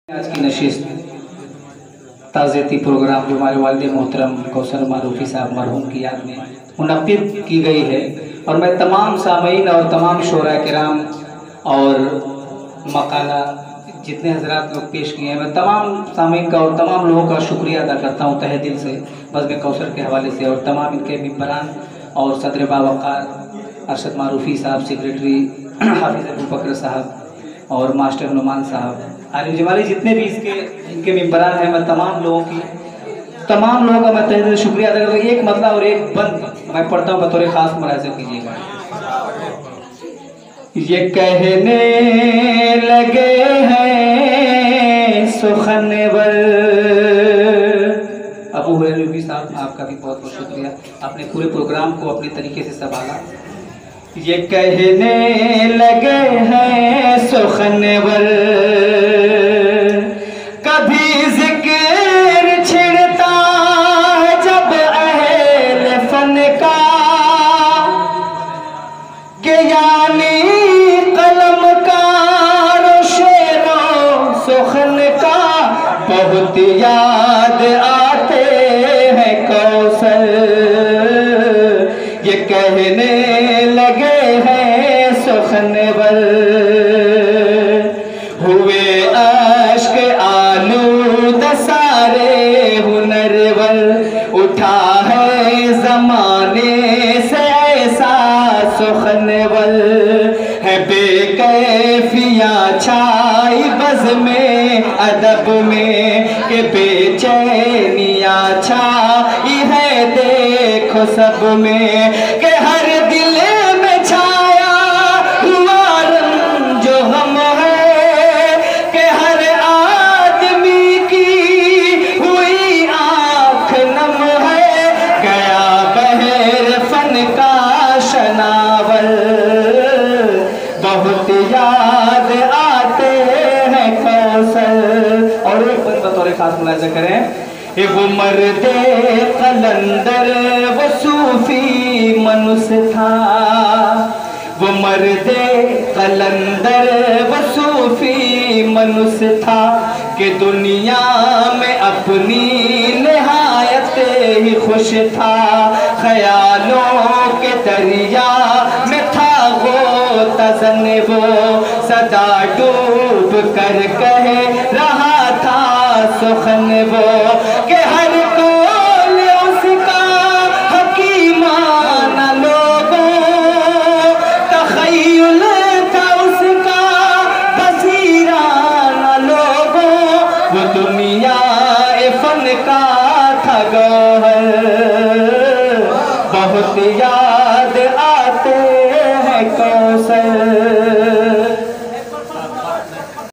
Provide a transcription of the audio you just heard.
आज की नशिस्त ताज़ियती प्रोग्राम जो हमारे वालिद मोहतरम कौसर मारूफी साहब मरहूम की याद में मुनक्किद की गई है, और मैं तमाम सामीन और तमाम शोरा किराम और मकाला जितने हजरात लोग पेश किए हैं, मैं तमाम सामीन का और तमाम लोगों का शुक्रिया अदा करता हूँ तहे दिल से बज़्म कौसर के हवाले से, और तमाम इनके मिंबरान और सदर बावक़ार अरशद मारूफी साहब, सेक्रेटरी हाफिज़ अबू बकर साहब और मास्टर नुमान साहब, आलिम जमाली, जितने भी इनके मिंबरान हैं, मैं तमाम लोगों का मैं तहे दिल से शुक्रिया अदा करता हूँ। एक मतला और एक बंद मैं पढ़ता हूँ, बतौर ख़ास मुलाहिज़ा कीजिएगा। ये कहने लगे हैं सुखनवर, अबू हुरैरा साहब आपका भी बहुत बहुत शुक्रिया, आपने पूरे प्रोग्राम को अपने तरीके से संभाला। ये कहने लगे हैं सुखनवर, कभी जिक्र छिड़ता है जब अहले फन का, के यानी कलमकार शेरों सुखन का बहुत याद आते हैं कौसर। ये कहने लगे हैं सुखनवर, हुए अश्क आलूद सारे हुनरवर, उठा है जमाने से ऐसा सुखनवर, है बेकैफिया छाई बज़ में अदब में, के बेचैनिया छाई है देखो सब में, के हर दिल में छाया हुआ रंग जो हम है, के हर आदमी की हुई आँख नम है, गया बहर फन का शनावर, बहुत याद आते हैं कौसर। और एक बार बतौर खास मुलाहिज़ा करें, वो मर्दे कलंदर वो सूफी मनुष्य था, वो मर्दे कलंदर वो सूफी मनुष्य था, कि दुनिया में अपनी निहायत ही खुश था, ख्यालों के दरिया में था वो तज़न, वो सदा डूब कर कह रहा था सुखन, वो कि हर कौल उसका हकीमाना लोगों, तख़य्युल था उसका बसीराना लोगों, वो दुनिया फन का था गौहर, बहुत याद